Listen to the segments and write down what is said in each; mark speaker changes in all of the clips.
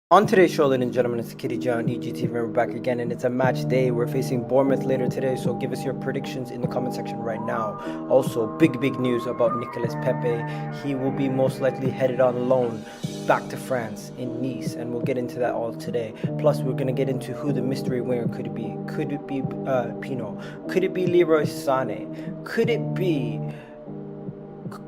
Speaker 1: On today's show, ladies and gentlemen, it's Kitty John, EGTV, and we're back again, and it's a match day. We're facing Bournemouth later today, so give us your predictions in the comment section right now. Also, big news about Nicolas Pepe. He will be most likely headed on loan back to France in Nice, and we'll get into that all today. Plus, we're going to get into who the mystery winger could be. Could it be Pino? Could it be Leroy Sane? Could it be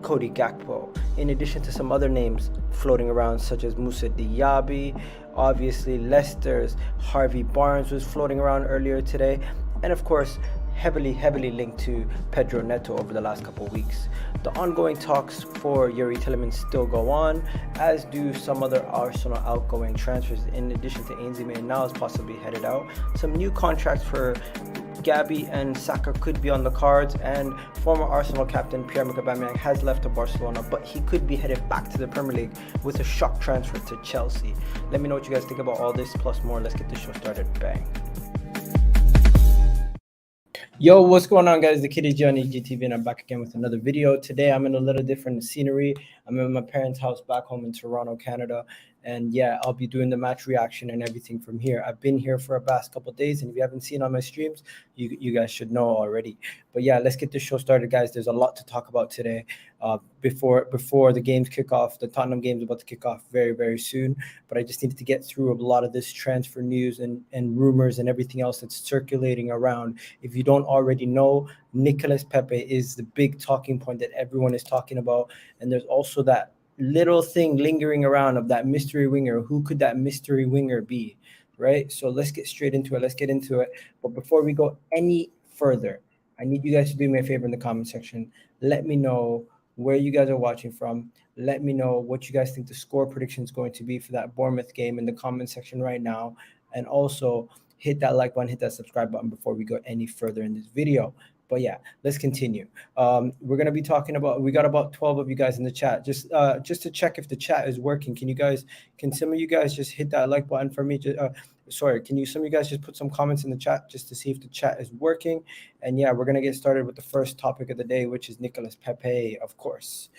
Speaker 1: Cody Gapko, in addition to some other names floating around such as Moussa Diaby. Obviously, Leicester's Harvey was floating around earlier today, and of course, heavily linked to Pedro Neto over the last couple of weeks. The ongoing talks for Youri Tielemans still go on, as do some other Arsenal outgoing transfers, in addition to Ainsley Maitland-Niles possibly headed out. Some new contracts for Gabby and Saka could be on the cards, and former Arsenal captain Pierre-Emerick Aubameyang has left to Barcelona, but he could be headed back to the Premier League with a shock transfer to Chelsea. Let me know what you guys think about all this plus more. Let's get the show started. Bang. Yo, what's going on, guys? The Kitty G on EGTV, and I'm back again with another video. Today, I'm in a little different scenery. I'm in my parents' house back home in Toronto, Canada. And yeah, I'll be doing the match reaction and everything from here. I've been here for the past couple of days, and if you haven't seen on my streams, you guys should know already. But yeah, let's get the show started, guys. There's a lot to talk about today. Before the games kick off, the Tottenham game's about to kick off very soon. But I just needed to get through a lot of this transfer news and rumors and everything else that's circulating around. If you don't already know, Nicolas Pepe is the big talking point that everyone is talking about, and there's also that little thing lingering around of that mystery winger. Who could that mystery winger be, right? So let's get straight into it. But before we go any further, I need you guys to do me a favor in the comment section. Let me know where you guys are watching from. Let me know what you guys think the score prediction is going to be for that Bournemouth game in the comment section right now. And also hit that like button, hit that subscribe button before we go any further in this video. But yeah, let's continue. We're gonna be talking about. We got about 12 of you guys in the chat. Just to check if the chat is working. Can some of you guys just hit that like button for me? Can some of you guys just put some comments in the chat just to see if the chat is working? And yeah, we're gonna get started with the first topic of the day, which is Nicolas Pepe. Of course,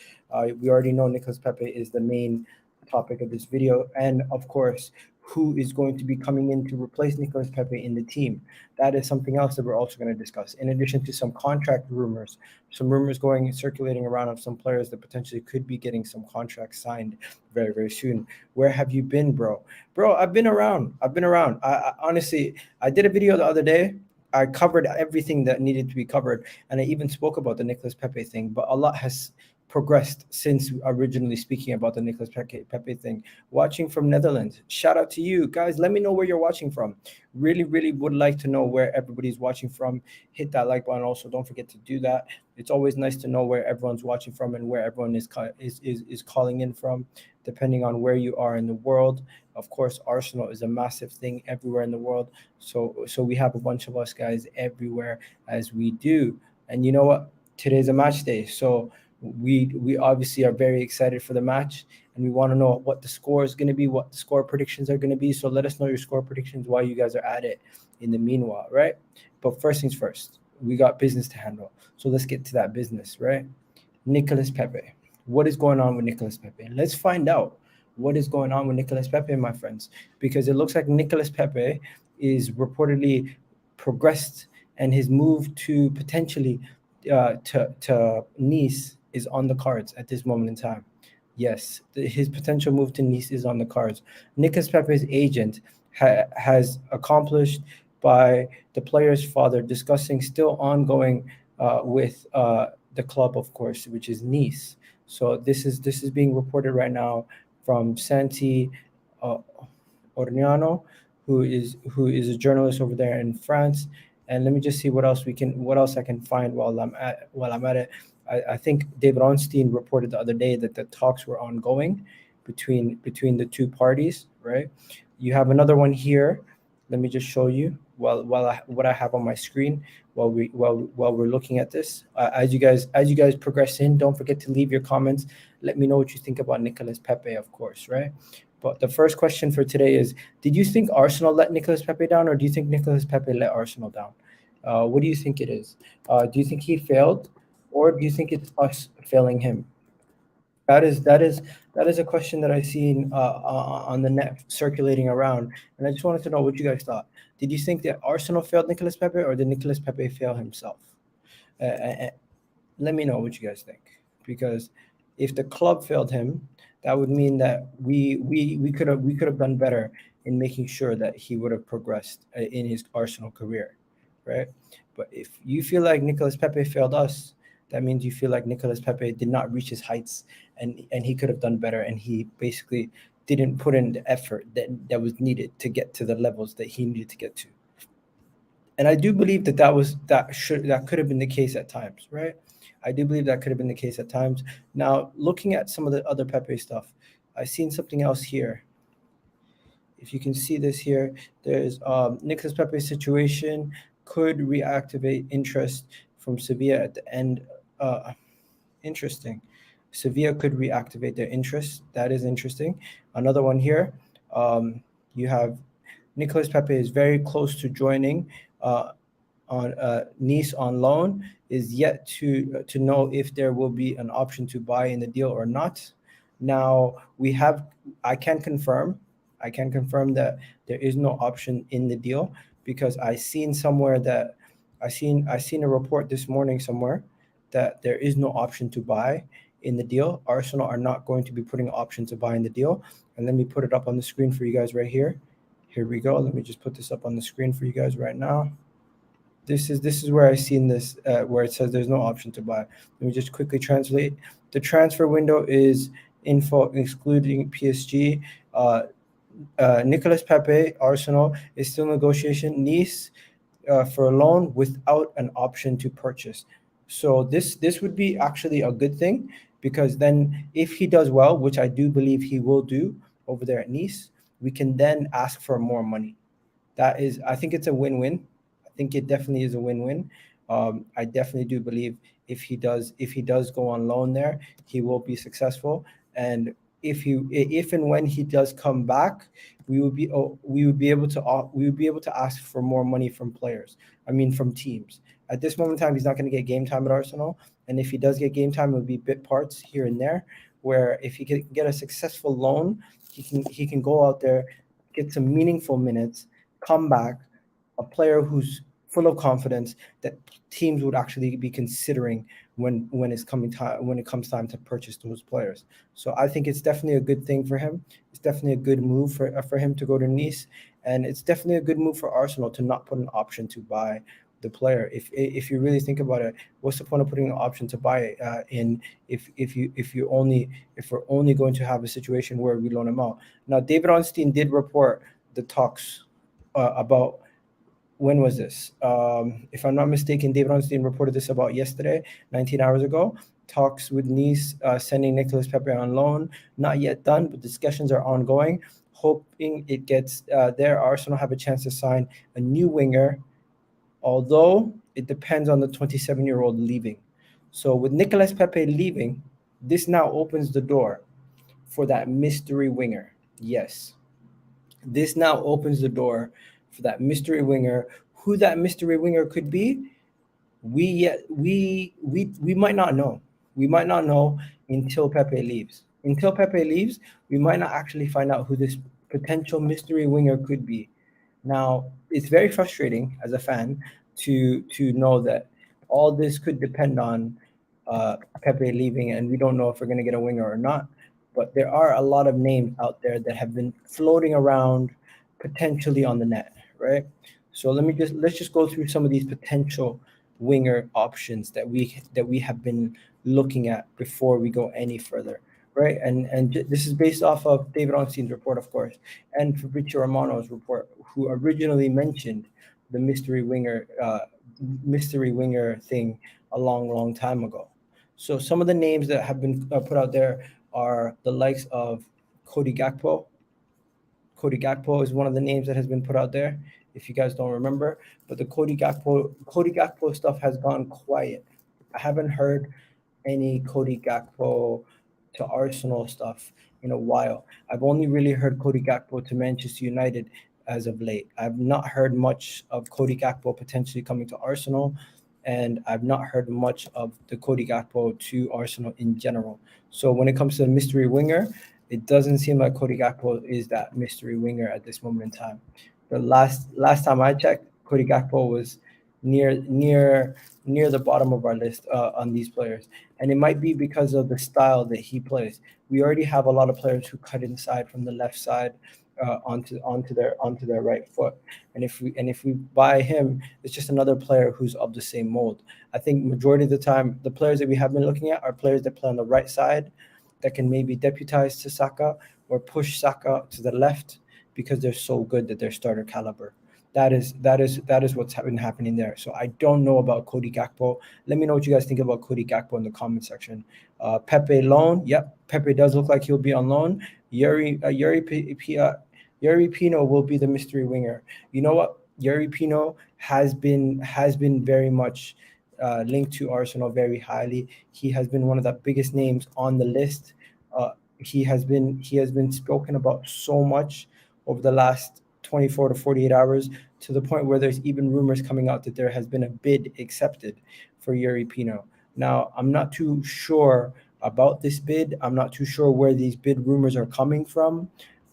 Speaker 1: we already know Nicolas Pepe is the main topic of this video, and of course, who is going to be coming in to replace Nicolas Pepe in the team. That is something else that we're also going to discuss. In addition to some contract rumors, some rumors circulating around of some players that potentially could be getting some contracts signed very soon. Where have you been, bro? Bro, I've been around. I honestly, I did a video the other day. I covered everything that needed to be covered, and I even spoke about the Nicolas Pepe thing, but a lot has progressed since originally speaking about the Nicolas Pepe thing. Watching from Netherlands, shout out to you guys. Let me know where you're watching from. Really would like to know where everybody's watching from. Hit that like button. Also, don't forget to do that. It's always nice to know where everyone's watching from and where everyone is calling in from, depending on where you are in the world. Of course, Arsenal is a massive thing everywhere in the world. So we have a bunch of us guys everywhere as we do. And you know what? Today's a match day, so we obviously are very excited for the match, and we want to know what the score is going to be, what the score predictions are going to be. So let us know your score predictions while you guys are at it in the meanwhile, right? But first things first, we got business to handle. So let's get to that business, right? Nicolas Pepe. What is going on with Nicolas Pepe? Let's find out what is going on with Nicolas Pepe, my friends, because it looks like Nicolas Pepe is reportedly progressed, and his move to potentially to Nice is on the cards at this moment in time. Yes, his potential move to Nice is on the cards. Nicolas Pepe's agent has accomplished by the player's father discussing still ongoing with the club, of course, which is Nice. So this is being reported right now from Santi uh, Orniano, who is a journalist over there in France. And let me just see what else I can find while I'm at it. I think David Onstein reported the other day that the talks were ongoing between the two parties, right? You have another one here. Let me just show you what I have on my screen while we're looking at this. As you guys progress in, don't forget to leave your comments. Let me know what you think about Nicolas Pepe, of course, right? But the first question for today is: did you think Arsenal let Nicolas Pepe down, or do you think Nicolas Pepe let Arsenal down? What do you think it is? Do you think he failed, or do you think it's us failing him? That is a question that I've seen on the net circulating around, and I just wanted to know what you guys thought. Did you think that Arsenal failed Nicolas Pepe, or did Nicolas Pepe fail himself? Let me know what you guys think, because if the club failed him, that would mean that we could have done better in making sure that he would have progressed in his Arsenal career, right? But if you feel like Nicolas Pepe failed us, that means you feel like Nicolas Pepe did not reach his heights, and he could have done better, and he basically didn't put in the effort that was needed to get to the levels that he needed to get to. And I do believe that could have been the case at times, right? I do believe that could have been the case at times. Now, looking at some of the other Pepe stuff, I've seen something else here. If you can see this here, there's Nicolas Pepe's situation could reactivate interest from Sevilla at the end. Interesting. Sevilla could reactivate their interest. That is interesting. Another one here. You have Nicolas Pepe is very close to joining uh, on Nice on loan. Is yet to know if there will be an option to buy in the deal or not. Now we have. I can confirm. I can confirm that there is no option in the deal, because I seen somewhere that I seen a report this morning somewhere that there is no option to buy in the deal. Arsenal are not going to be putting an option to buy in the deal. And let me put it up on the screen for you guys right here. Here we go. Let me just put this up on the screen for you guys right now. This is where I seen this where it says there's no option to buy. Let me just quickly translate. The transfer window is info excluding PSG. Nicolas Pepe, Arsenal is still negotiation. Nice for a loan without an option to purchase. So this would be actually a good thing, because then if he does well, which I do believe he will do over there at Nice, we can then ask for more money. I think it's a win-win. I think it definitely is a win-win. I definitely do believe if he does go on loan there, he will be successful. And if and when he does come back, we would be able to ask for more money from players. I mean, from teams. At this moment in time, he's not going to get game time at Arsenal, and if he does get game time, it will be bit parts here and there. Where if he can get a successful loan, he can go out there, get some meaningful minutes, come back, a player who's full of confidence that teams would actually be considering when it comes time to purchase those players. So I think it's definitely a good thing for him. It's definitely a good move for him to go to Nice, and it's definitely a good move for Arsenal to not put an option to buy the player. If you really think about it, what's the point of putting an option to buy in if we're only going to have a situation where we loan him out? Now, David Onstein did report the talks about, when was this? If I'm not mistaken, David Onstein reported this about yesterday, 19 hours ago. Talks with Nice sending Nicolas Pepe on loan. Not yet done, but discussions are ongoing. Hoping it gets there. Arsenal have a chance to sign a new winger, although it depends on the 27-year-old leaving. So with Nicolas Pepe leaving, this now opens the door for that mystery winger. Yes, this now opens the door for that mystery winger. Who that mystery winger could be, we might not know. We might not know until Pepe leaves. Until Pepe leaves, we might not actually find out who this potential mystery winger could be. Now, it's very frustrating as a fan to know that all this could depend on Pepe leaving, and we don't know if we're going to get a winger or not. But there are a lot of names out there that have been floating around potentially on the net, right? So let's just go through some of these potential winger options that we have been looking at before we go any further, right? And this is based off of David Onstein's report, of course, and Fabrizio Romano's report, who originally mentioned the mystery winger thing a long time ago. So some of the names that have been put out there are the likes of Cody Gakpo. Cody Gakpo is one of the names that has been put out there, if you guys don't remember. But the Cody Gakpo stuff has gone quiet. I haven't heard any Cody Gakpo to Arsenal stuff in a while. I've only really heard Cody Gakpo to Manchester United as of late. I've not heard much of Cody Gakpo potentially coming to Arsenal. and I've not heard much of the Cody Gakpo to Arsenal in general. So when it comes to the mystery winger, it doesn't seem like Cody Gakpo is that mystery winger at this moment in time. The last time I checked, Cody Gakpo was near near near the bottom of our list on these players, and it might be because of the style that he plays. We already have a lot of players who cut inside from the left side onto their right foot, and if we buy him, it's just another player who's of the same mold. I think majority of the time, the players that we have been looking at are players that play on the right side, that can maybe deputize to Saka or push Saka to the left because they're so good that they're starter caliber. That is what's been happening there. So I don't know about Cody Gakpo. Let me know what you guys think about Cody Gakpo in the comment section. Pepe loan. Yep, Pepe does look like he'll be on loan. Yeremy Pino will be the mystery winger. You know what? Yeremy Pino has been very much linked to Arsenal very highly. He has been one of the biggest names on the list. He has been spoken about so much over the last 24 to 48 hours, to the point where there's even rumors coming out that there has been a bid accepted for Yuri Pino. Now, I'm not too sure about this bid. I'm not too sure where these bid rumors are coming from,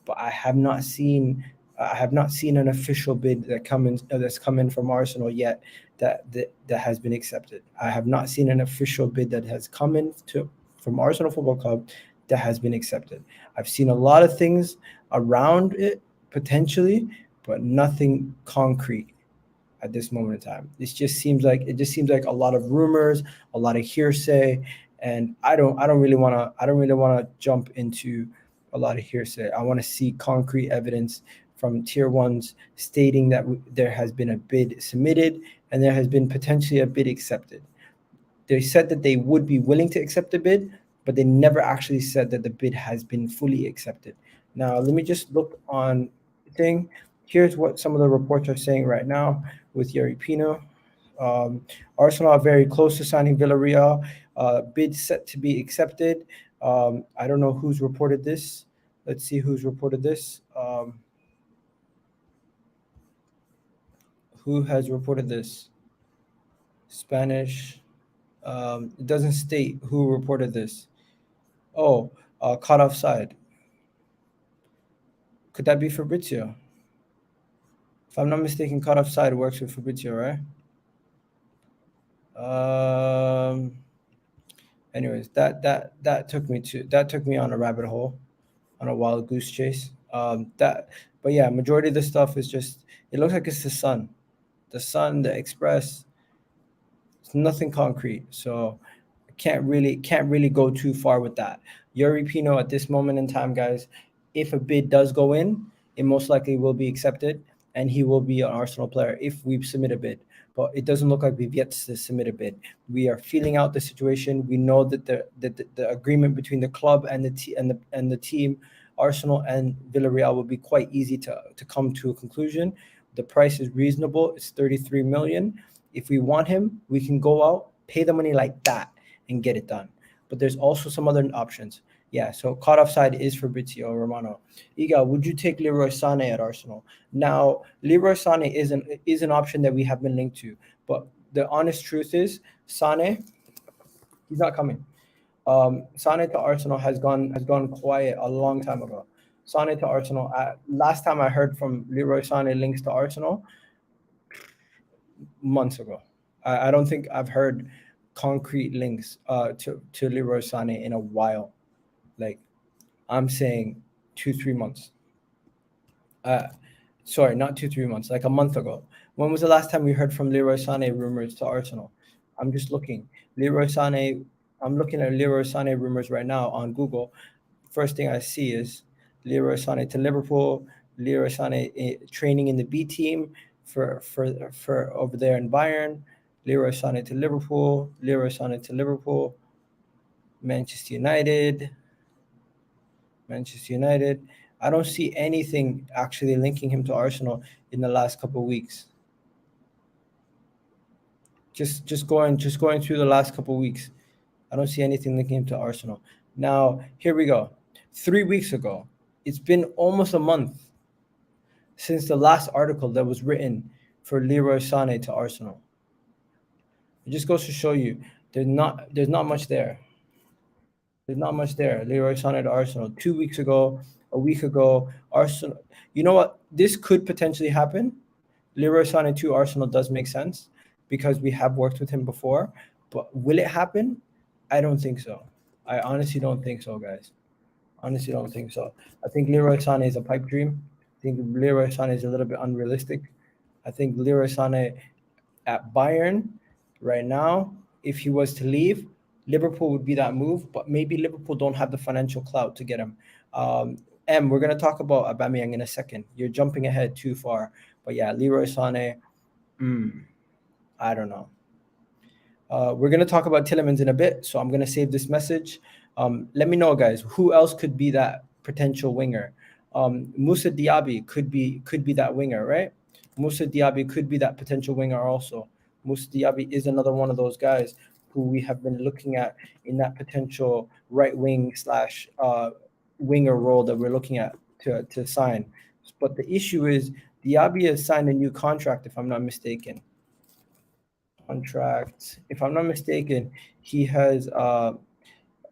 Speaker 1: but I have not seen an official bid that's come in from Arsenal yet that has been accepted. I have not seen an official bid that has come in from Arsenal Football Club that has been accepted. I've seen a lot of things around it potentially, but nothing concrete at this moment in time. It just seems like a lot of rumors, a lot of hearsay, and I don't really want to jump into a lot of hearsay. I want to see concrete evidence from tier ones stating that there has been a bid submitted and there has been potentially a bid accepted. They said that they would be willing to accept the bid, but they never actually said that the bid has been fully accepted. Now, let me just look on thing. Here's what some of the reports are saying right now with Yerry Pino. Arsenal are very close to signing Villarreal. Bid set to be accepted. I don't know who's reported this. Let's see who's reported this. Who has reported this? Spanish. It doesn't state who reported this. Oh, caught offside. Could that be Fabrizio? If I'm not mistaken, caught offside works with Fabrizio, right? Anyways, that took me on a rabbit hole, on a wild goose chase. But yeah, majority of the stuff is just, it looks like it's the Sun, the Express. It's nothing concrete, so I can't really go too far with that. Yuri Pino at this moment in time, guys, if a bid does go in, it most likely will be accepted, and he will be an Arsenal player if we submit a bid. But it doesn't look like we've yet to submit a bid. We are feeling out the situation. We know that the agreement between the club and the team, Arsenal and Villarreal, will be quite easy to come to a conclusion. The price is reasonable. It's 33 million. If we want him, we can go out, pay the money like that, and get it done. But there's also some other options. Yeah, so caught offside is Fabrizio Romano. Iga, would you take Leroy Sane at Arsenal? Now, Leroy Sane is an option that we have been linked to, but the honest truth is, Sane, he's not coming. Sane to Arsenal has gone quiet a long time ago. Sane to Arsenal. Last time I heard from Leroy Sane links to Arsenal, months ago. I don't think I've heard concrete links to Leroy Sane in a while. Like, I'm saying 2-3 months. Sorry, not 2-3 months, like a month ago. When was the last time we heard from Leroy Sane rumors to Arsenal? I'm just looking. Leroy Sane, I'm looking at Leroy Sane rumors right now on Google. First thing I see is Leroy Sane to Liverpool, Leroy Sane training in the B team for over there in Bayern, Leroy Sane to Liverpool, Leroy Sane to Liverpool, Manchester United. I don't see anything actually linking him to Arsenal in the last couple of weeks. Just going through the last couple of weeks, I don't see anything linking him to Arsenal. Now, here we go. 3 weeks ago, it's been almost a month since the last article that was written for Leroy Sane to Arsenal. It just goes to show you there's not much there. There's not much there. Leroy Sane to Arsenal 2 weeks ago, a week ago. Arsenal. You know what? This could potentially happen. Leroy Sane to Arsenal does make sense because we have worked with him before. But will it happen? I don't think so. I honestly don't think so, guys. Honestly, don't think so. I think Leroy Sane is a pipe dream. I think Leroy Sane is a little bit unrealistic. I think Leroy Sane at Bayern right now, if he was to leave, Liverpool would be that move, but maybe Liverpool don't have the financial clout to get him. We're gonna talk about Aubameyang in a second. You're jumping ahead too far, but yeah, Leroy Sane. I don't know. We're going to talk about Tielemans in a bit, so I'm going to save this message. Let me know, guys, who else could be that potential winger? Moussa Diaby could be that winger, right? Moussa Diaby could be that potential winger also. Moussa Diaby is another one of those guys who we have been looking at in that potential right wing slash winger role that we're looking at to sign. But the issue is Diaby has signed a new contract, if I'm not mistaken. If I'm not mistaken, he has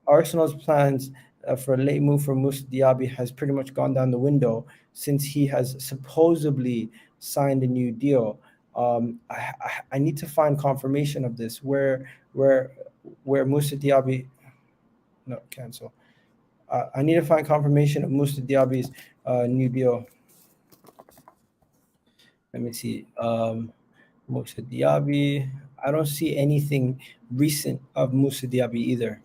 Speaker 1: Arsenal's plans for a late move for Moussa Diaby has pretty much gone down the window since he has supposedly signed a new deal. I need to find confirmation of this. Where Moussa Diaby? No, cancel. I need to find confirmation of Moussa Diaby's new deal. Let me see. Moussa Diaby. I don't see anything recent of Moussa Diaby either.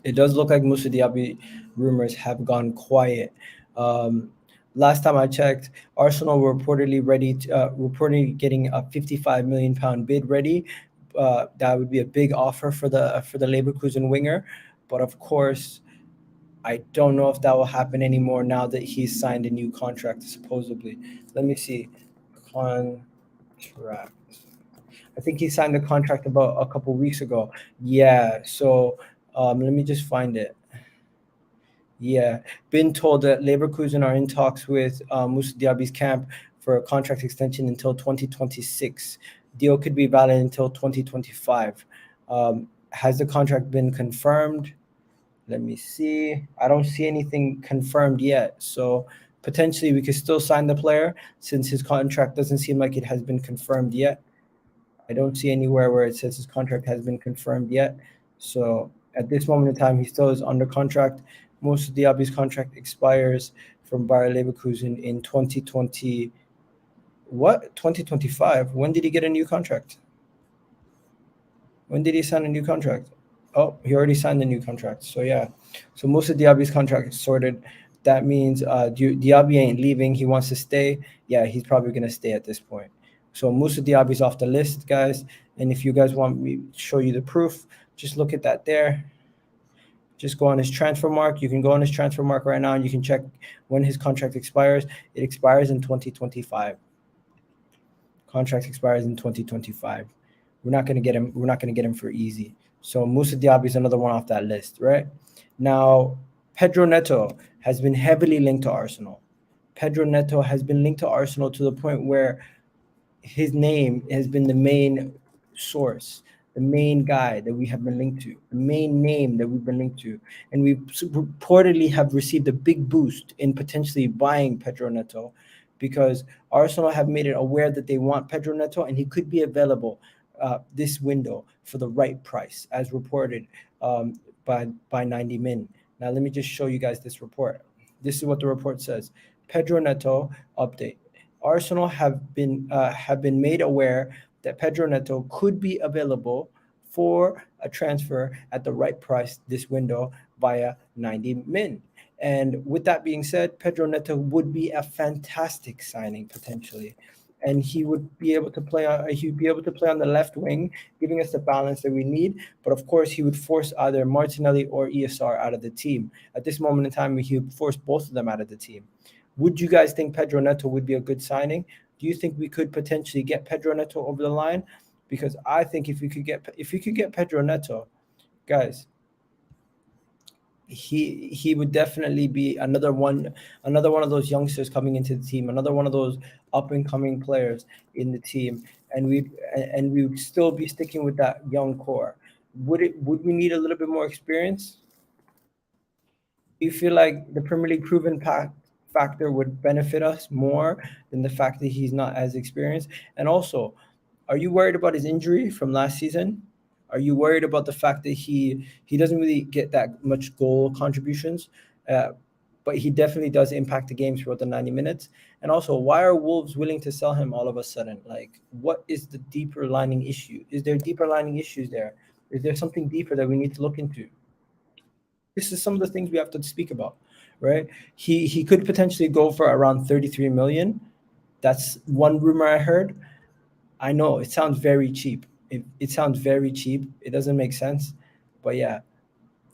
Speaker 1: It does look like Moussa Diaby rumors have gone quiet. Last time I checked, Arsenal were reportedly getting a £55 million bid ready. That would be a big offer for the Leverkusen winger, but of course, I don't know if that will happen anymore now that he's signed a new contract supposedly. Let me see. Contract. I think he signed the contract about a couple weeks ago. Yeah, so let me just find it. Yeah, been told that Leverkusen are in talks with Moussa Diaby's camp for a contract extension until 2026. Deal could be valid until 2025. Has the contract been confirmed? Let me see. I don't see anything confirmed yet. So potentially we could still sign the player since his contract doesn't seem like it has been confirmed yet. I don't see anywhere where it says his contract has been confirmed yet. So at this moment in time, he still is under contract. Moussa Diaby's contract expires from Bayer Leverkusen in 2020. What? 2025? When did he get a new contract? When did he sign a new contract? Oh, he already signed the new contract. So yeah. So Moussa Diaby's contract is sorted. That means Diaby ain't leaving. He wants to stay. Yeah, he's probably going to stay at this point. So Moussa Diaby's off the list, guys. And if you guys want me to show you the proof, just look at that there. Just go on his transfer mark. You can go on his transfer mark right now and you can check when his contract expires. It expires in 2025. Contract expires in 2025. We're not going to get him. We're not going to get him for easy. So Moussa Diaby is another one off that list, right? Now, Pedro Neto has been heavily linked to Arsenal. Pedro Neto has been linked to Arsenal to the point where his name has been the main source, the main guy that we have been linked to, the main name that we've been linked to. And we reportedly have received a big boost in potentially buying Pedro Neto because Arsenal have made it aware that they want Pedro Neto and he could be available this window for the right price, as reported by 90 Min. Now, let me just show you guys this report. This is what the report says. Pedro Neto update. Arsenal have been made aware that Pedro Neto could be available for a transfer at the right price this window via 90 Min. And with that being said, Pedro Neto would be a fantastic signing potentially. And he would be able to play on the left wing, giving us the balance that we need. But of course, he would force either Martinelli or ESR out of the team. At this moment in time, he would force both of them out of the team. Would you guys think Pedro Neto would be a good signing? Do you think we could potentially get Pedro Neto over the line? Because I think if we could get Pedro Neto, guys, he would definitely be another one of those youngsters coming into the team, another one of those up and coming players in the team. and we would still be sticking with that young core. Would we need a little bit more experience? Do you feel like the Premier League proven factor would benefit us more than the fact that he's not as experienced? And also, are you worried about his injury from last season? Are you worried about the fact that he doesn't really get that much goal contributions, uh, but he definitely does impact the game throughout the 90 minutes? And also, why are Wolves willing to sell him all of a sudden? Like, what is the deeper lining issue? Is there deeper lining issues there? Is there something deeper that we need to look into? This is some of the things we have to speak about, right? He could potentially go for around 33 million. That's one rumor I heard. I know it sounds very cheap. It sounds very cheap. It doesn't make sense. But yeah,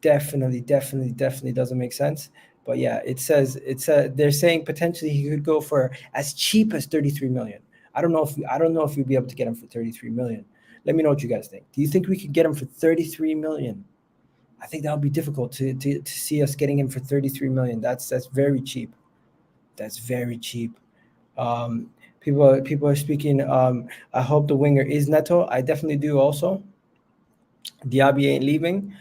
Speaker 1: definitely doesn't make sense. But yeah, they're saying potentially he could go for as cheap as 33 million. I don't know if we'd be able to get him for 33 million. Let me know what you guys think. Do you think we could get him for 33 million? I think that would be difficult to see us getting him for 33 million. That's very cheap. That's very cheap. People are speaking. I hope the winger is Neto. I definitely do. Also, Diaby ain't leaving.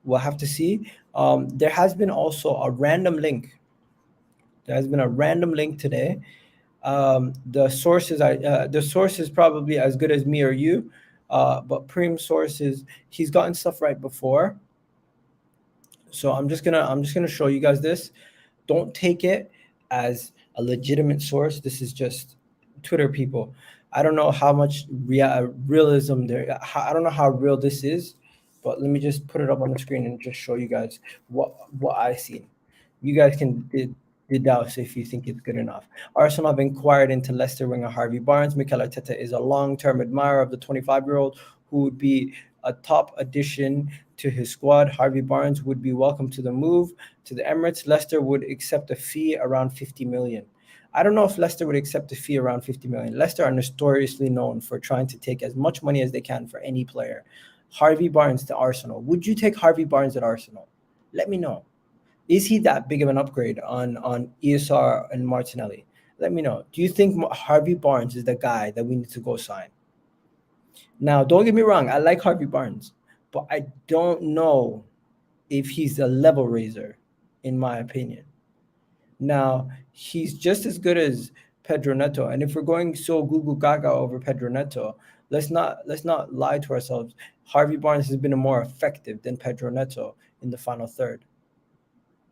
Speaker 1: We'll have to see. There has been also a random link. There has been a random link today. The source is probably as good as me or you, but Preem sources. He's gotten stuff right before. So I'm just gonna show you guys this. Don't take it as a legitimate source. This is just Twitter people. I don't know how much realism there. I don't know how real this is, but let me just put it up on the screen and just show you guys what I see. You guys can deduce if you think it's good enough. Arsenal have inquired into Leicester winger Harvey Barnes. Mikel Arteta is a long-term admirer of the 25-year-old who would be a top addition to his squad. Harvey Barnes would be welcome to the move to the Emirates. Leicester would accept a fee around 50 million. I don't know if Leicester would accept a fee around 50 million. Leicester are notoriously known for trying to take as much money as they can for any player. Harvey Barnes to Arsenal. Would you take Harvey Barnes at Arsenal? Let me know. Is he that big of an upgrade on ESR and Martinelli? Let me know. Do you think Harvey Barnes is the guy that we need to go sign? Now, don't get me wrong. I like Harvey Barnes, but I don't know if he's a level raiser, in my opinion. Now, he's just as good as Pedro Neto, and if we're going so Google Gaga over Pedro Neto, let's not lie to ourselves. Harvey Barnes has been more effective than Pedro Neto in the final third.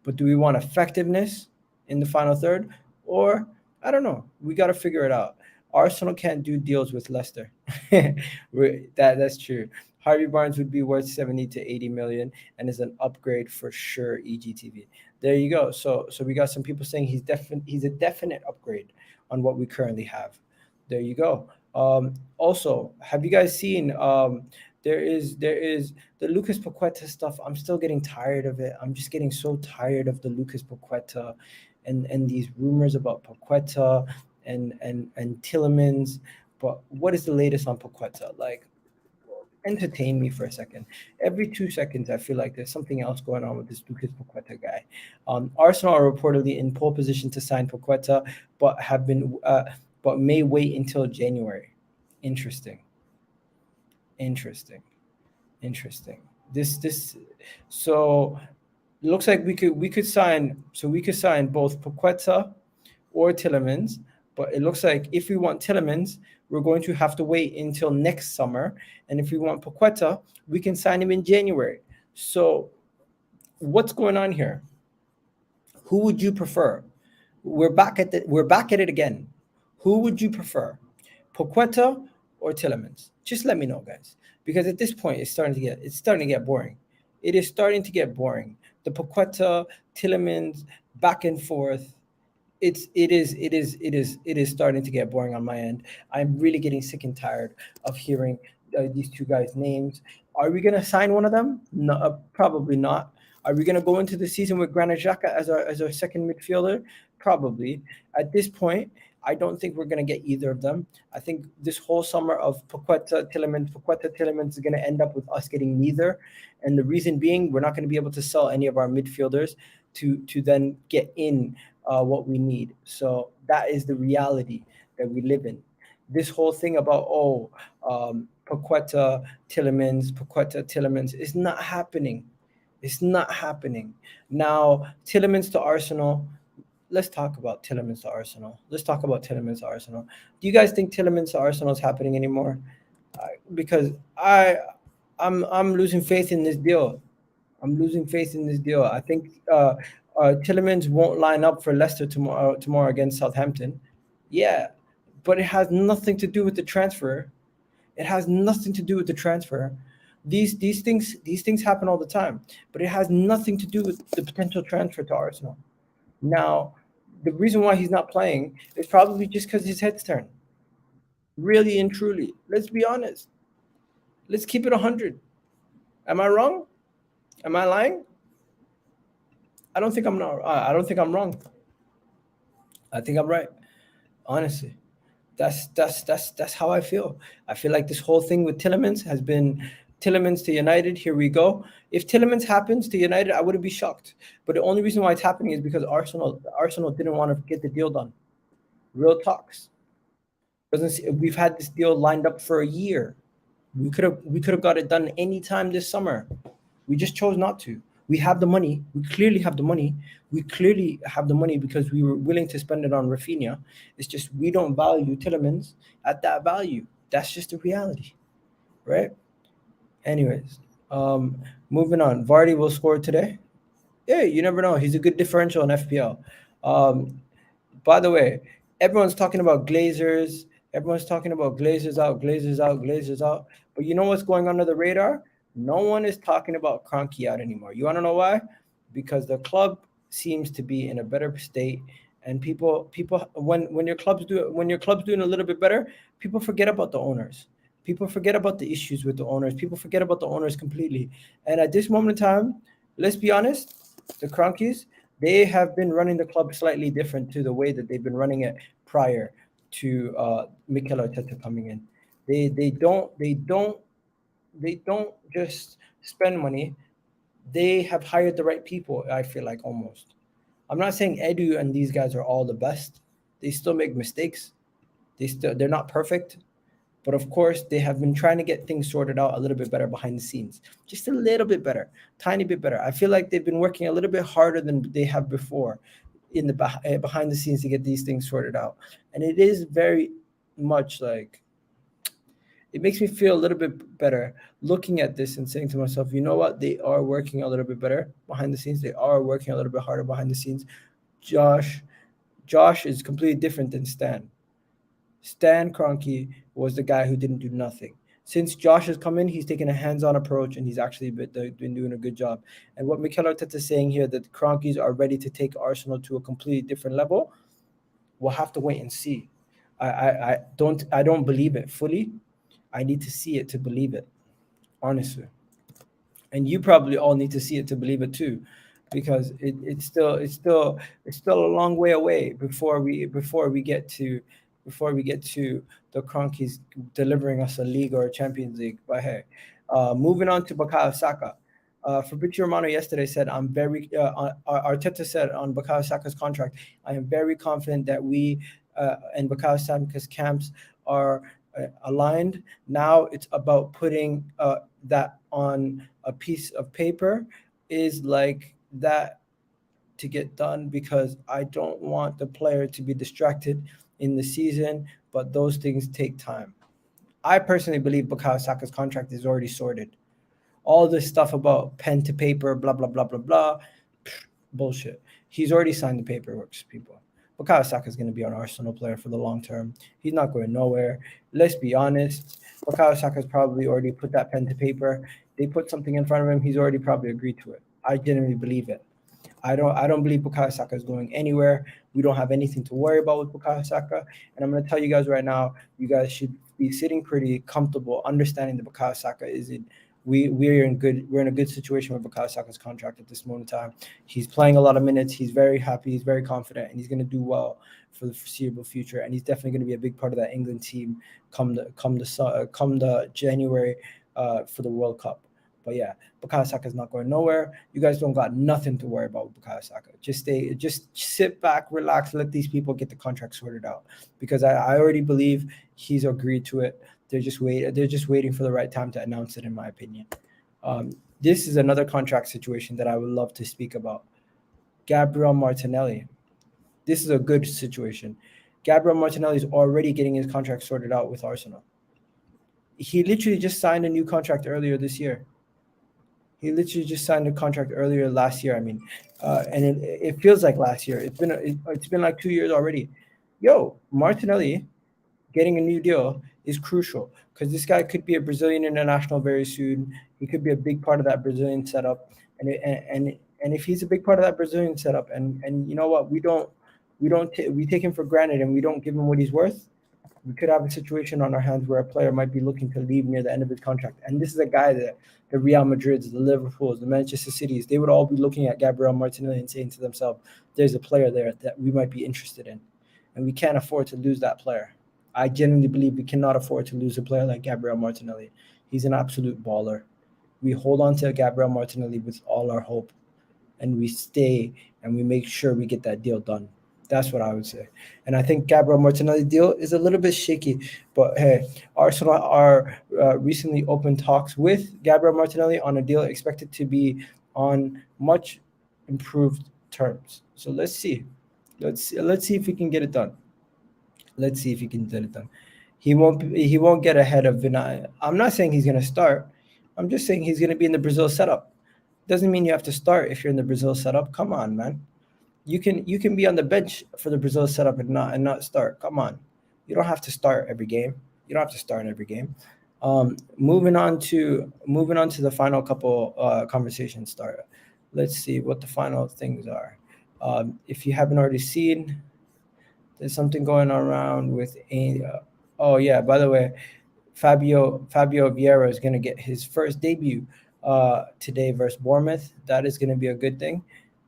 Speaker 1: But do we want effectiveness in the final third? Or, I don't know. We got to figure it out. Arsenal can't do deals with Leicester. That's true. Harvey Barnes would be worth 70 to 80 million and is an upgrade for sure, EGTV. There you go. So we got some people saying he's a definite upgrade on what we currently have. There you go. Also, have you guys seen there is the Lucas Paqueta stuff? I'm still getting tired of it. I'm just getting so tired of the Lucas Paqueta and these rumors about Paqueta and Tielemans. But what is the latest on Paqueta? Like, entertain me for a second. Every 2 seconds, I feel like there's something else going on with this Lucas Paqueta guy. Arsenal are reportedly in pole position to sign Paqueta, but may wait until January. Interesting. This so looks like we could sign. So we could sign both Paqueta or Tielemans, but it looks like if we want Tielemans, we're going to have to wait until next summer, and if we want Paqueta, we can sign him in January. So what's going on here? Who would you prefer? We're back at it again. Who would you prefer, Paqueta or Tielemans? Just let me know, guys, because at this point it's starting to get boring. It is starting to get boring. The Paqueta, Tielemans, back and forth. It is starting to get boring on my end. I'm really getting sick and tired of hearing these two guys' names. Are we gonna sign one of them? No, probably not. Are we gonna go into the season with Granit Xhaka as our second midfielder? Probably. At this point, I don't think we're gonna get either of them. I think this whole summer of Paqueta Tielemans is gonna end up with us getting neither. And the reason being, we're not gonna be able to sell any of our midfielders to then get in what we need. So that is the reality that we live in. this whole thing about Paqueta Tielemans is not happening. It's not happening. Now Tielemans to Arsenal. Let's talk about Tielemans to Arsenal. Let's talk about Tielemans to Arsenal. Do you guys think Tielemans to Arsenal is happening anymore? Because I'm losing faith in this deal. I'm losing faith in this deal. I think Tielemans won't line up for Leicester tomorrow against Southampton. Yeah, but it has nothing to do with the transfer. It has nothing to do with the transfer. These things happen all the time, but it has nothing to do with the potential transfer to Arsenal. Now, the reason why he's not playing is probably just because his head's turned. Really and truly, let's be honest. Let's keep it 100. Am I wrong? Am I lying? I don't think I'm not. I don't think I'm wrong. I think I'm right. Honestly, that's how I feel. I feel like this whole thing with Tielemans has been Tielemans to United. Here we go. If Tielemans happens to United, I wouldn't be shocked. But the only reason why it's happening is because Arsenal didn't want to get the deal done. Real talks. We've had this deal lined up for a year. We could have got it done anytime this summer. We just chose not to. We have the money. We clearly have the money. We clearly have the money because we were willing to spend it on Rafinha. It's just we don't value Tielemans at that value. That's just the reality, right? Anyways, moving on. Vardy will score today. Yeah, you never know. He's a good differential in FPL. Um, by the way, everyone's talking about Glazers. Everyone's talking about Glazers out, Glazers out, Glazers out. But you know what's going under the radar? No one is talking about Kroenke out anymore. You want to know why? Because the club seems to be in a better state, and people when your club's doing a little bit better, people forget about the owners. People forget about the issues with the owners. People forget about the owners completely. And at this moment in time, let's be honest, the Kroenkes, they have been running the club slightly different to the way that they've been running it prior to Mikel Arteta coming in. They don't just spend money. They have hired the right people. I feel like almost. I'm not saying Edu and these guys are all the best. They still make mistakes. They're not perfect. But of course, they have been trying to get things sorted out a little bit better behind the scenes, just a little bit better, tiny bit better. I feel like they've been working a little bit harder than they have before in the behind the scenes to get these things sorted out. And it is very much like it makes me feel a little bit better looking at this and saying to myself, you know what? They are working a little bit better behind the scenes. They are working a little bit harder behind the scenes. Josh, Josh is completely different than Stan. Stan Kroenke was the guy who didn't do nothing. Since Josh has come in, he's taken a hands-on approach and he's actually been doing a good job. And what Mikel Arteta is saying here, that the Kroenkes are ready to take Arsenal to a completely different level, we'll have to wait and see. I don't believe it fully. I need to see it to believe it, honestly. And you probably all need to see it to believe it too, because it's still a long way away before we get to the Kroenkes delivering us a league or a Champions League. But hey, moving on to Bukayo Saka. Fabrizio Romano yesterday said, Arteta said on Bukayo Saka's contract, I am very confident that we and Bukayo Saka's camps are aligned. Now it's about putting that on a piece of paper is like that to get done, because I don't want the player to be distracted in the season, but those things take time. I personally believe Bukayo Saka's contract is already sorted. All this stuff about pen to paper, blah, blah, blah, blah, blah, bullshit. He's already signed the paperwork, people. Bukayo Saka is going to be an Arsenal player for the long term. He's not going nowhere. Let's be honest. Bukayo Saka has probably already put that pen to paper. They put something in front of him. He's already probably agreed to it. I genuinely believe it. I don't believe Bukayo Saka is going anywhere. We don't have anything to worry about with Bukayo Saka. And I'm going to tell you guys right now, you guys should be sitting pretty comfortable, understanding that Bukayo Saka is in. We're in a good situation with Bukayo Saka's contract at this moment in time. He's playing a lot of minutes. He's very happy. He's very confident, and he's going to do well for the foreseeable future. And he's definitely going to be a big part of that England team come the January for the World Cup. But yeah, Bukayo Saka is not going nowhere. You guys don't got nothing to worry about with Bukayo Saka. Just sit back, relax, let these people get the contract sorted out. Because I already believe he's agreed to it. They're just waiting for the right time to announce it, in my opinion. This is another contract situation that I would love to speak about. Gabriel Martinelli. This is a good situation. Gabriel Martinelli is already getting his contract sorted out with Arsenal. He literally just signed a new contract earlier this year. He literally just signed a contract earlier last year. I mean, and it feels like last year. It's been like 2 years already. Yo, Martinelli getting a new deal is crucial because this guy could be a Brazilian international very soon. He could be a big part of that Brazilian setup, and if he's a big part of that Brazilian setup, and you know what, we take him for granted and we don't give him what he's worth. We could have a situation on our hands where a player might be looking to leave near the end of his contract. And this is a guy that the Real Madrids, the Liverpools, the Manchester Cities, they would all be looking at Gabriel Martinelli and saying to themselves, there's a player there that we might be interested in. And we can't afford to lose that player. I genuinely believe we cannot afford to lose a player like Gabriel Martinelli. He's an absolute baller. We hold on to Gabriel Martinelli with all our hope. And we stay and we make sure we get that deal done. That's what I would say. And I think Gabriel Martinelli deal is a little bit shaky. But hey, Arsenal are recently opened talks with Gabriel Martinelli on a deal expected to be on much improved terms. So let's see. Let's see if we can get it done. Let's see if he can get it done. He won't get ahead of Vinay. I'm not saying he's going to start. I'm just saying he's going to be in the Brazil setup. Doesn't mean you have to start if you're in the Brazil setup. Come on, man. You can be on the bench for the Brazil setup and not start. Come on, you don't have to start every game. You don't have to start in every game. Moving on to the final couple conversations. Start. Let's see what the final things are. If you haven't already seen, there's something going around with oh yeah, by the way, Fabio Vieira is going to get his first debut today versus Bournemouth. That is going to be a good thing.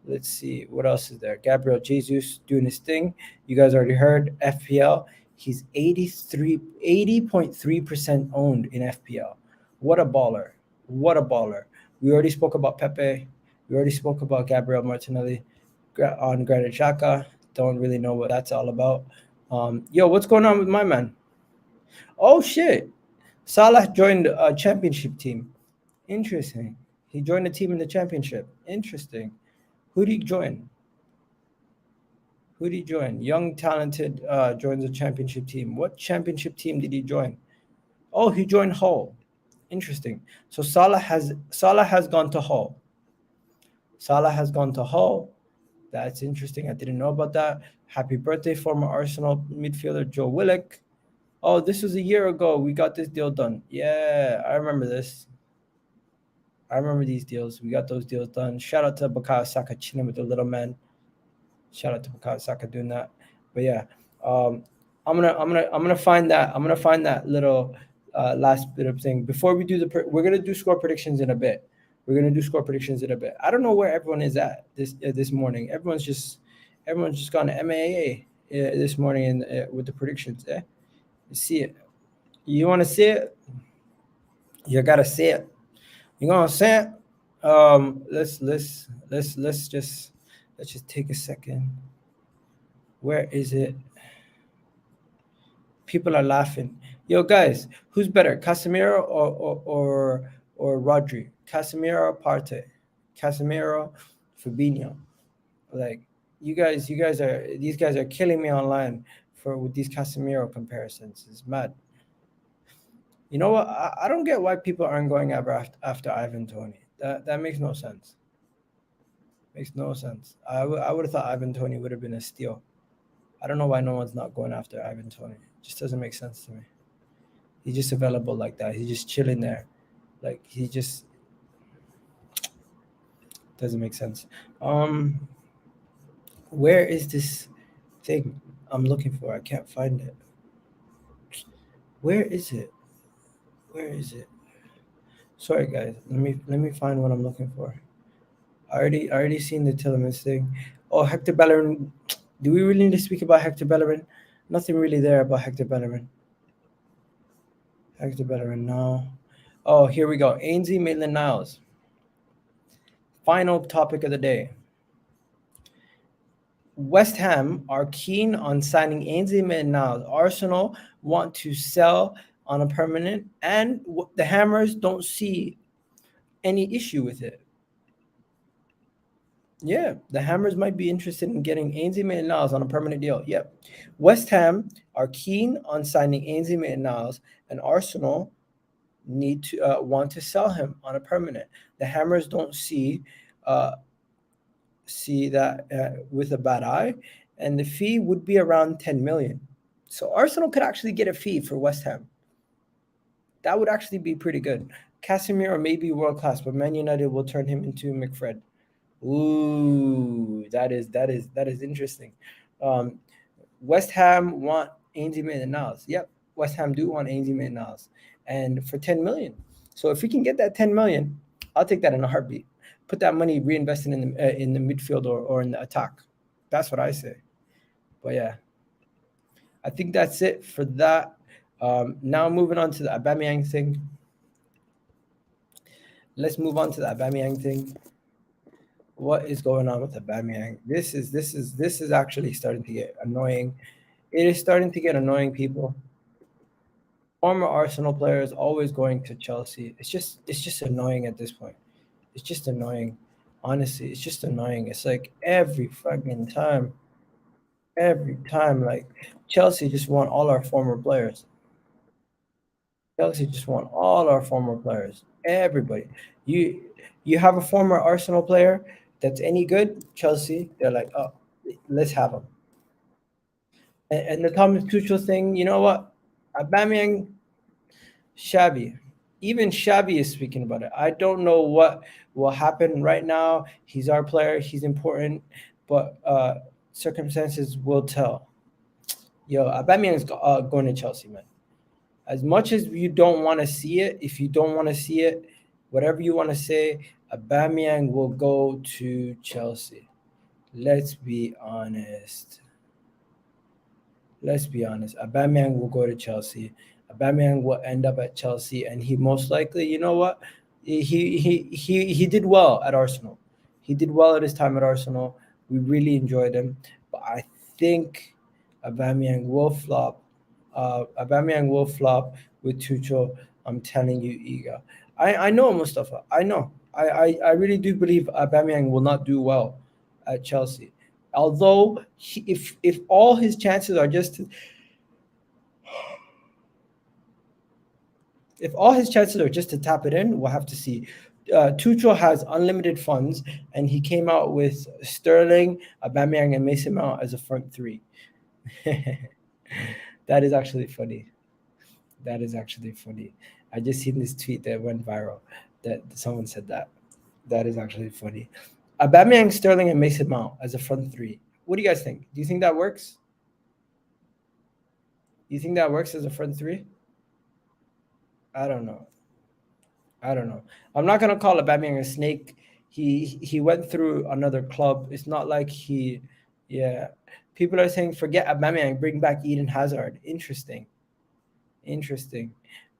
Speaker 1: Let's see what else is there. Gabriel Jesus doing his thing. You guys already heard FPL. He's 80.3% owned in FPL. What a baller. What a baller. We already spoke about Pepe. We already spoke about Gabriel Martinelli on Granit Xhaka. Don't really know what that's all about. Yo, what's going on with my man? Oh, shit. Salah joined a championship team. Interesting. He joined a team in the championship. Interesting. Who did he join? Young, talented, joins a championship team. What championship team did he join? Oh, he joined Hull. Interesting. So Salah has gone to Hull. That's interesting. I didn't know about that. Happy birthday, former Arsenal midfielder Joe Willock. Oh, this was a year ago. We got this deal done. Yeah, I remember this. I remember these deals. We got those deals done. Shout out to Bukayo Saka chilling with the little man. Shout out to Bukayo Saka doing that. But yeah, I'm gonna find that. I'm gonna find that little last bit of thing before we do we're gonna do score predictions in a bit. I don't know where everyone is at this morning. Everyone's just gone to MAA this morning with the predictions. You see it. You want to see it? You gotta see it. You know what I'm saying? Let's just take a second. Where is it? People are laughing. Yo, guys, who's better, Casemiro or Rodri? Casemiro, Partey, Casemiro, Fabinho. Like these guys are killing me online with these Casemiro comparisons. It's mad. You know what? I don't get why people aren't going after Ivan Toney. That makes no sense. Makes no sense. I would have thought Ivan Toney would have been a steal. I don't know why no one's not going after Ivan Toney. It just doesn't make sense to me. He's just available like that. He's just chilling there. Like he just doesn't make sense. Where is this thing I'm looking for? I can't find it. Where is it? Sorry guys. Let me find what I'm looking for. I already seen the Tielemans thing. Oh, Hector Bellerin. Do we really need to speak about Hector Bellerin? Nothing really there about Hector Bellerin. No. Oh, here we go. Ainsley Maitland-Niles. Final topic of the day. West Ham are keen on signing Ainsley Maitland-Niles. Arsenal want to sell on a permanent, and the Hammers don't see any issue with it. Yeah, the Hammers might be interested in getting Ainsley Maitland-Niles on a permanent deal. Yep. West Ham are keen on signing Ainsley Maitland-Niles, and Arsenal need to want to sell him on a permanent. The Hammers don't uh, see that with a bad eye, and the fee would be around 10 million. So Arsenal could actually get a fee for West Ham. That would actually be pretty good. Casemiro may be world class, but Man United will turn him into McFred. Ooh, that is interesting. Um, West Ham want Ainsley Maitland-Niles. Yep, West Ham do want Ainsley Maitland-Niles, and for 10 million. So if we can get that 10 million, I'll take that in a heartbeat. Put that money reinvested in the midfield or in the attack. That's what I say. But yeah, I think that's it for that. Now moving on to the Aubameyang thing. Let's move on to the Aubameyang thing. What is going on with Aubameyang? This is actually starting to get annoying. It is starting to get annoying, people. Former Arsenal players always going to Chelsea. It's just annoying at this point. It's just annoying. Honestly, it's just annoying. It's like every fucking time. Every time, like Chelsea just want all our former players. Chelsea just want all our former players. Everybody. You you have a former Arsenal player that's any good, Chelsea, they're like, oh, let's have him. And the Thomas Tuchel thing, you know what? Aubameyang, shabby. Even Shabby is speaking about it. I don't know what will happen right now. He's our player. He's important, but circumstances will tell. Yo, Aubameyang is going to Chelsea, man. As much as you don't want to see it, if you don't want to see it, whatever you want to say, Aubameyang will go to Chelsea. Let's be honest. Let's be honest. Aubameyang will go to Chelsea. Aubameyang will end up at Chelsea, and he most likely, you know what? He did well at Arsenal. He did well at his time at Arsenal. We really enjoyed him, but I think Aubameyang will flop. Aubameyang will flop with Tuchel. I'm telling you, Iga. I know Mustafa. I know. I really do believe Aubameyang will not do well at Chelsea. Although if all his chances are just if all his chances are just to tap it in, we'll have to see. Tuchel has unlimited funds, and he came out with Sterling, Aubameyang, and Mason Mount as a front three. That is actually funny. That is actually funny. I just seen this tweet that went viral. That someone said that. That is actually funny. Aubameyang, Sterling, and Mason Mount as a front three. What do you guys think? Do you think that works? Do you think that works as a front three? I don't know. I don't know. I'm not gonna call Aubameyang a snake. He went through another club. It's not like yeah. People are saying forget Aubameyang, bring back Eden Hazard. Interesting. Interesting.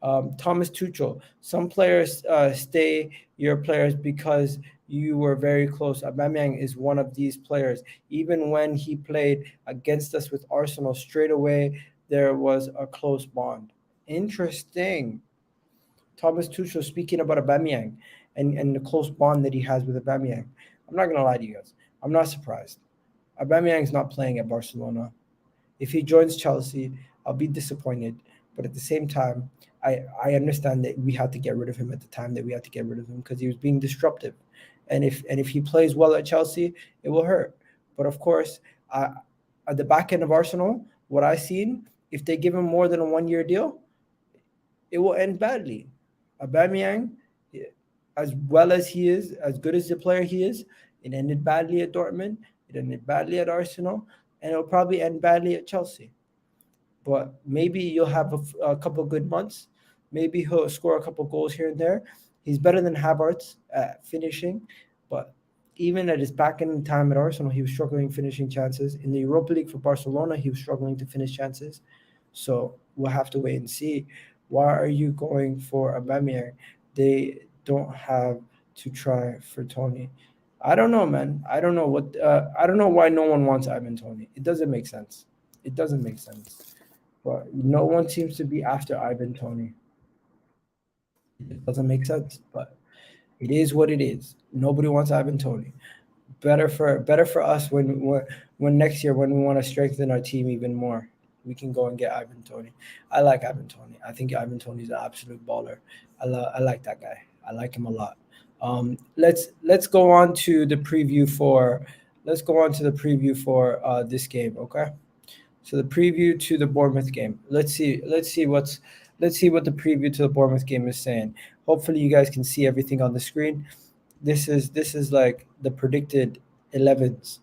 Speaker 1: Thomas Tuchel. Some players stay your players because you were very close. Aubameyang is one of these players. Even when he played against us with Arsenal, straight away there was a close bond. Interesting. Thomas Tuchel speaking about Aubameyang and the close bond that he has with Aubameyang. I'm not gonna lie to you guys. I'm not surprised. Aubameyang's not playing at Barcelona. If he joins Chelsea, I'll be disappointed. But at the same time, I understand that we had to get rid of him at the time that we had to get rid of him because he was being disruptive. And if he plays well at Chelsea, it will hurt. But of course, at the back end of Arsenal, what I've seen, if they give him more than a 1 year deal, it will end badly. Aubameyang, as well as he is, as good as the player he is, it ended badly at Dortmund. It ended badly at Arsenal, and it'll probably end badly at Chelsea. But maybe you'll have a couple good months. Maybe he'll score a couple goals here and there. He's better than Havertz at finishing, but even at his back end time at Arsenal, he was struggling finishing chances. In the Europa League for Barcelona, he was struggling to finish chances. So we'll have to wait and see. Why are you going for Aubameyang? They don't have to try for Tony. I don't know, man. I don't know what. I don't know why no one wants Ivan Tony. It doesn't make sense. It doesn't make sense. But no one seems to be after Ivan Tony. It doesn't make sense. But it is what it is. Nobody wants Ivan Tony. Better for us when next year when we want to strengthen our team even more, we can go and get Ivan Tony. I like Ivan Tony. I think Ivan Tony's an absolute baller. I like that guy. I like him a lot. Let's go on to the preview for this game. Okay. So the preview to the Bournemouth game. Let's see what the preview to the Bournemouth game is saying. Hopefully you guys can see everything on the screen. This is like the predicted 11s.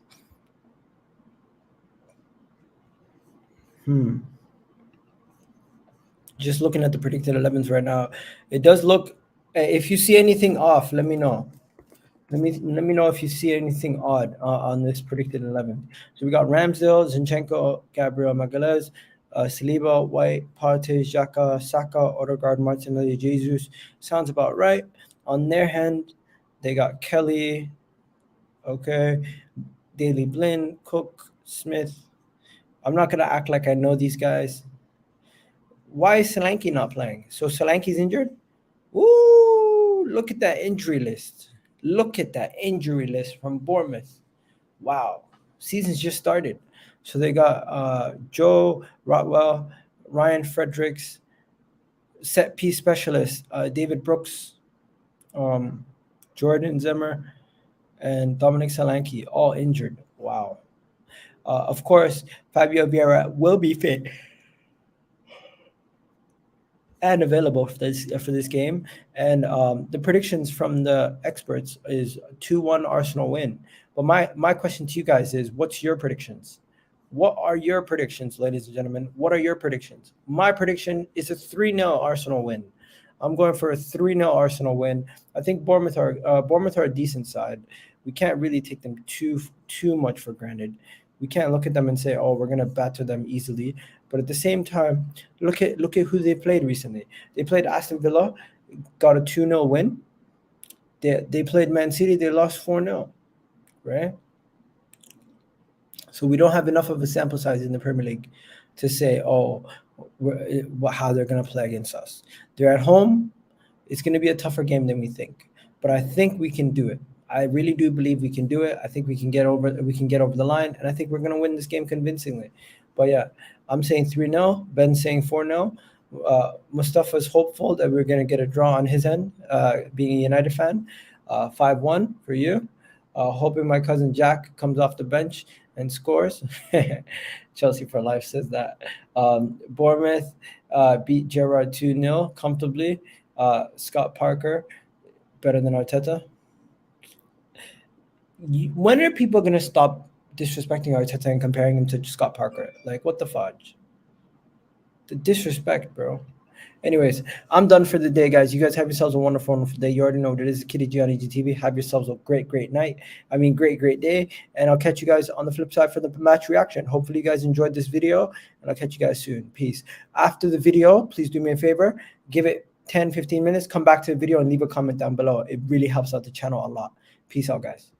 Speaker 1: Just looking at the predicted 11s right now, it does look. If you see anything off, let me know. Let me know if you see anything odd on this predicted 11. So we got Ramsdale, Zinchenko, Gabriel Magalhaes, Saliba, White, Partey, Xhaka, Saka, Odegaard, Martinelli, Jesus. Sounds about right. On their hand, they got Kelly, okay, Daley Blind, Cook, Smith. I'm not gonna act like I know these guys. Why is Solanke not playing? So Solanke's injured? Ooh, look at that injury list. Look at that injury list from Bournemouth. Wow. Season's just started. So they got Joe Rotwell, Ryan Fredericks, set piece specialist, David Brooks, Jordan Zimmer, and Dominic Solanke, all injured. Wow. Of course, Fabio Vieira will be fit and available for this game. And the predictions from the experts is 2-1 Arsenal win. But my question to you guys is, what's your predictions? What are your predictions, ladies and gentlemen? What are your predictions? My prediction is a 3-0 Arsenal win. I'm going for a 3-0 Arsenal win. I think Bournemouth are a decent side. We can't really take them too much for granted. We can't look at them and say, "Oh, we're gonna batter them easily." But at the same time, look at who they played recently. They played Aston Villa, got a 2-0 win. They played Man City, they lost 4-0, right? So we don't have enough of a sample size in the Premier League to say, "Oh, how they're gonna play against us." They're at home. It's gonna be a tougher game than we think, but I think we can do it. I really do believe we can do it. I think we can get over the line, and I think we're gonna win this game convincingly. But yeah, I'm saying 3-0. Ben's saying 4-0. Mustafa's hopeful that we're gonna get a draw on his end, being a United fan. 5-1 for you. Hoping my cousin Jack comes off the bench and scores. Chelsea for life says that. Bournemouth beat Gerrard 2-0 comfortably. Scott Parker better than Arteta. When are people going to stop disrespecting Arteta and comparing him to Scott Parker? Like, what the fudge? The disrespect, bro. Anyways, I'm done for the day, guys. You guys have yourselves a wonderful, wonderful day. You already know what it is. Kitty G on EGTV. Have yourselves a great, great night. Great day. And I'll catch you guys on the flip side for the match reaction. Hopefully you guys enjoyed this video, and I'll catch you guys soon. Peace. After the video, please do me a favor. Give it 10, 15 minutes. Come back to the video and leave a comment down below. It really helps out the channel a lot. Peace out, guys.